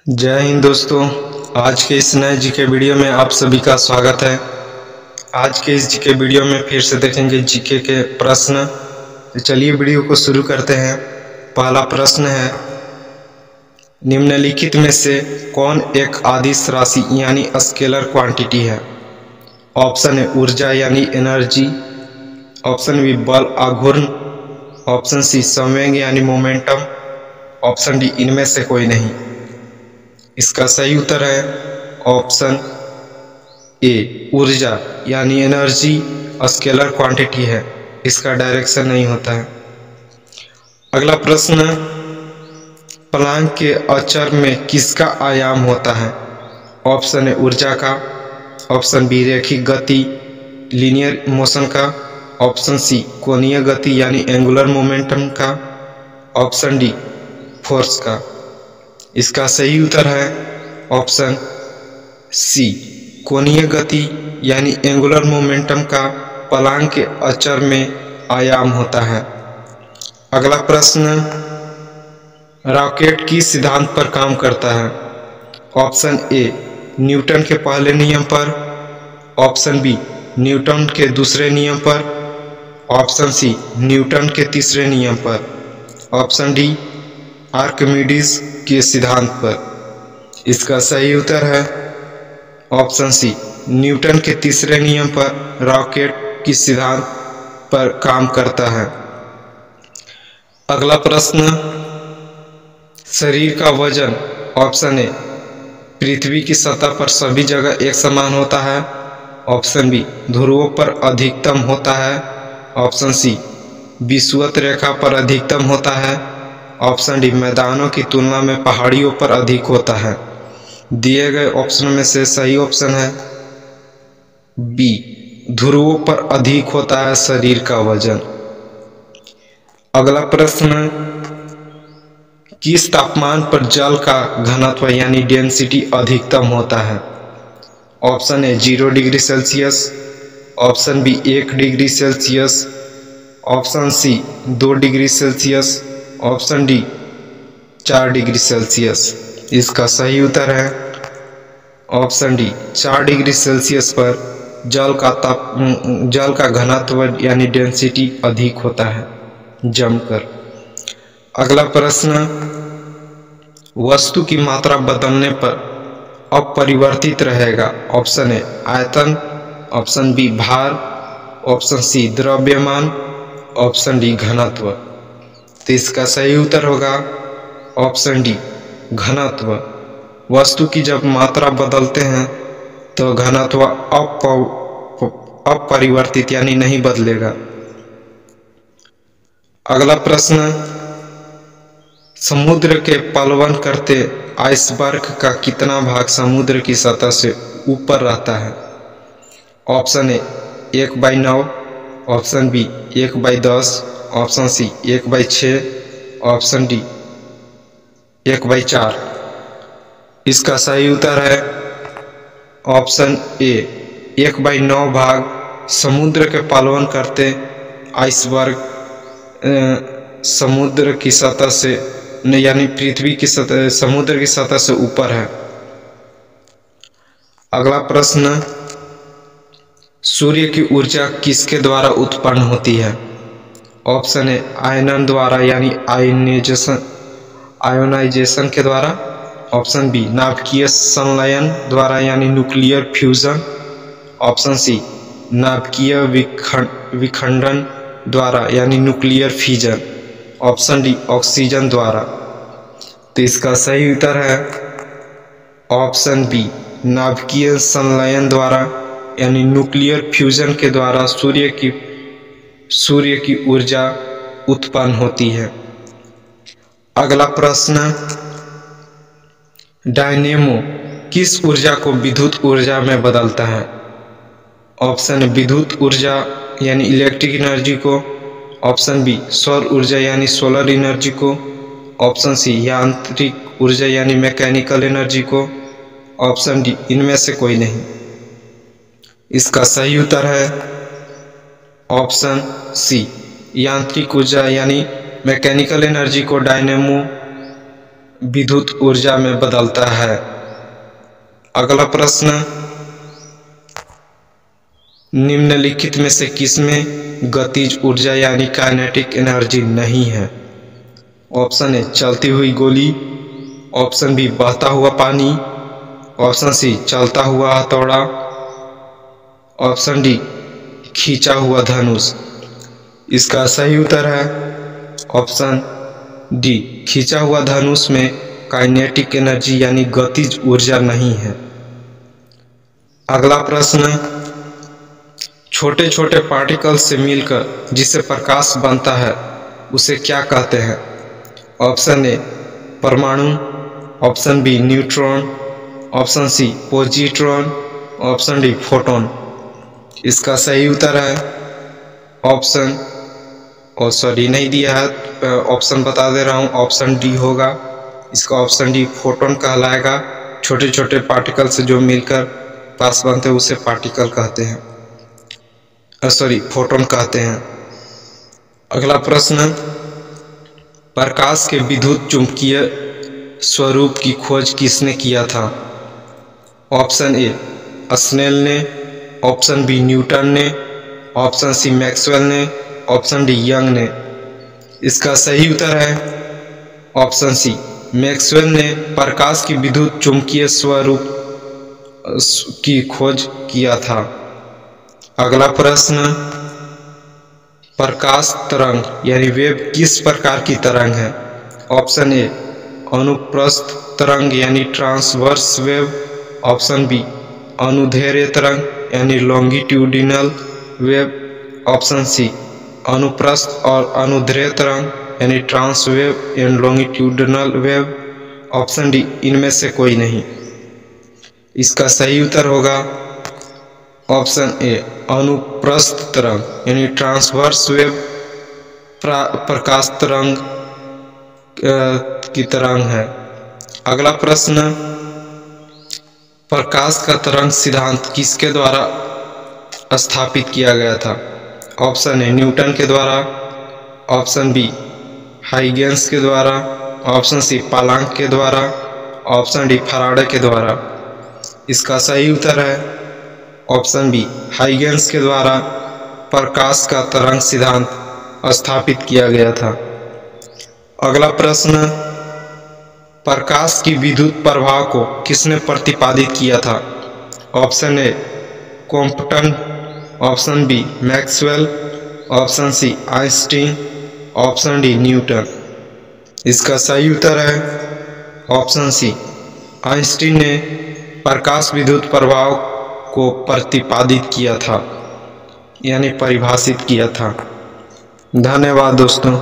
जय हिंद दोस्तों। आज के इस नए जीके वीडियो में आप सभी का स्वागत है। आज के इस जीके वीडियो में फिर से देखेंगे जीके के प्रश्न। तो चलिए वीडियो को शुरू करते हैं। पहला प्रश्न है, निम्नलिखित में से कौन एक अदिश राशि यानी स्केलर क्वांटिटी है? ऑप्शन ए ऊर्जा यानी एनर्जी, ऑप्शन बी बल आघूर्ण, ऑप्शन सी संवेग यानी मोमेंटम, ऑप्शन डी इनमें से कोई नहीं। इसका सही उत्तर है ऑप्शन ए ऊर्जा यानी एनर्जी स्केलर क्वांटिटी है, इसका डायरेक्शन नहीं होता है। अगला प्रश्न, प्लांक के अचर में किसका आयाम होता है? ऑप्शन ए ऊर्जा का, ऑप्शन बी रैखिक गति लीनियर मोशन का, ऑप्शन सी कोणीय गति यानी एंगुलर मोमेंटम का, ऑप्शन डी फोर्स का। इसका सही उत्तर है ऑप्शन सी कोणीय गति यानी एंगुलर मोमेंटम का प्लांक के अचर में आयाम होता है। अगला प्रश्न, रॉकेट किस सिद्धांत पर काम करता है? ऑप्शन ए न्यूटन के पहले नियम पर, ऑप्शन बी न्यूटन के दूसरे नियम पर, ऑप्शन सी न्यूटन के तीसरे नियम पर, ऑप्शन डी आर्किमिडीज के सिद्धांत पर। इसका सही उत्तर है ऑप्शन सी न्यूटन के तीसरे नियम पर रॉकेट किस सिद्धांत पर काम करता है। अगला प्रश्न, शरीर का वजन ऑप्शन ए पृथ्वी की सतह पर सभी जगह एक समान होता है, ऑप्शन बी ध्रुवों पर अधिकतम होता है, ऑप्शन सी विषुवत रेखा पर अधिकतम होता है, ऑप्शन डी मैदानों की तुलना में पहाड़ियों पर अधिक होता है। दिए गए ऑप्शन में से सही ऑप्शन है बी ध्रुवों पर अधिक होता है शरीर का वजन। अगला प्रश्न, किस तापमान पर जल का घनत्व यानी डेंसिटी अधिकतम होता है? Option A 0 degree Celsius, option B 1 degree Celsius, option C 2 degree Celsius, option D 4 degree Celsius. इसका सही उत्तर है ऑप्शन डी 4 डिग्री सेल्सियस पर जल का घनत्व यानी डेंसिटी अधिक होता है जमकर। अगला प्रश्न, वस्तु की मात्रा बदलने पर अपरिवर्तित रहेगा? ऑप्शन ए आयतन, ऑप्शन बी भार, ऑप्शन सी द्रव्यमान, ऑप्शन डी घनत्व। तो इसका सही उत्तर होगा ऑप्शन डी घनत्व। वस्तु की जब मात्रा बदलते हैं तो घनत्व अपरिवर्तित यानी नहीं बदलेगा। अगला प्रश्न, समुद्र के पलवन करते आइसबर्ग का कितना भाग समुद्र की सतह से ऊपर रहता है? Option A 1/9, option B 1/10, option C 1/6, option D 1/4। इसका सही उत्तर है ऑप्शन ए 1/9 भाग समुद्र के पलवन करते आइसबर्ग समुद्र की सतह से यानी पृथ्वी की सतह समुद्र की सतह से ऊपर है। अगला प्रश्न, सूर्य की ऊर्जा किसके द्वारा उत्पन्न होती है? ऑप्शन ए आयनन द्वारा यानी आयोनाइजेशन के द्वारा, ऑप्शन बी नाभिकीय संलयन द्वारा यानी न्यूक्लियर फ्यूजन, ऑप्शन सी नाभिकीय विखंडन द्वारा यानी nuclear fission, option D oxygen द्वारा। तो इसका सही उत्तर है ऑप्शन बी नाभिकीय संलयन द्वारा यानी न्यूक्लियर फ्यूजन के द्वारा सूर्य की ऊर्जा उत्पन्न होती है। अगला प्रश्न, डायनेमो किस ऊर्जा को विद्युत ऊर्जा में बदलता है? ऑप्शन विद्युत ऊर्जा यानी इलेक्ट्रिक एनर्जी को, ऑप्शन बी सौर ऊर्जा यानी सोलर एनर्जी को, ऑप्शन सी यांत्रिक ऊर्जा यानी मैकेनिकल एनर्जी को, ऑप्शन डी इनमें से कोई नहीं। इसका सही उत्तर है ऑप्शन सी यांत्रिक ऊर्जा यानी मैकेनिकल एनर्जी को डायनेमो विद्युत ऊर्जा में बदलता है। अगला प्रश्न, निम्नलिखित में से किसमें गतिज ऊर्जा यानी काइनेटिक एनर्जी नहीं है? ऑप्शन ए चलती हुई गोली, ऑप्शन बी बहता हुआ पानी, ऑप्शन सी चलता हुआ हथौड़ा, ऑप्शन डी खींचा हुआ धनुष। इसका सही उत्तर है ऑप्शन डी, खींचा हुआ धनुष में काइनेटिक एनर्जी यानी गतिज ऊर्जा नहीं है। अगला प्रश्न, छोटे छोटे पार्टिकल से मिलकर जिसे प्रकाश बनता है उसे क्या कहते हैं? ऑप्शन ए परमाणु, option B neutron, option C positron, option D photon. इसका सही उत्तर है ऑप्शन नहीं दिया है, ऑप्शन बता दे रहा हूँ, ऑप्शन डी होगा। इसका ऑप्शन डी फोटोन कहलाएगा। छोटे छोटे पार्टिकल से जो मिलकर प्रकाश बनते हैं उसे पार्टिकल कहते हैं, फोटोन कहते हैं। अगला प्रश्न, प्रकाश के विद्युत चुंबकीय स्वरूप की खोज किसने किया था? ऑप्शन ए स्नेल ने, ऑप्शन बी न्यूटन ने, ऑप्शन सी मैक्सवेल ने, ऑप्शन डी यंग ने। इसका सही उत्तर है ऑप्शन सी, मैक्सवेल ने प्रकाश की विद्युत चुंबकीय स्वरूप की खोज किया था। अगला प्रश्न, प्रकाश तरंग यानी वेव किस प्रकार की तरंग है? ऑप्शन ए अनुप्रस्थ तरंग यानी ट्रांसवर्स वेव, ऑप्शन बी अनुदैर्ध्य तरंग यानी लॉन्गिट्यूडिनल वेव, ऑप्शन सी अनुप्रस्थ और अनुदैर्ध्य तरंग यानी trans wave and longitudinal wave, option D इनमें से कोई नहीं। इसका सही उत्तर होगा ऑप्शन ए अनुप्रस्थ तरंग यानी ट्रांसवर्स वेव प्रकाश तरंग की तरंग है। अगला प्रश्न, प्रकाश का तरंग सिद्धांत किसके द्वारा स्थापित किया गया था? ऑप्शन ए न्यूटन के द्वारा, ऑप्शन बी हाइगेंस के द्वारा, ऑप्शन सी प्लांक के द्वारा, ऑप्शन डी फैराडे के द्वारा। इसका सही उत्तर है ऑप्शन बी, हाइगेंस के द्वारा प्रकाश का तरंग सिद्धांत स्थापित किया गया था। अगला प्रश्न, प्रकाश की विद्युत प्रवाह को किसने प्रतिपादित किया था? Option A Compton, option B Maxwell, option C Einstein, option D Newton. इसका सही उत्तर है ऑप्शन सी, आइंस्टीन ने प्रकाश विद्युत प्रवाह को प्रतिपादित किया था यानी परिभाषित किया था। धन्यवाद दोस्तों।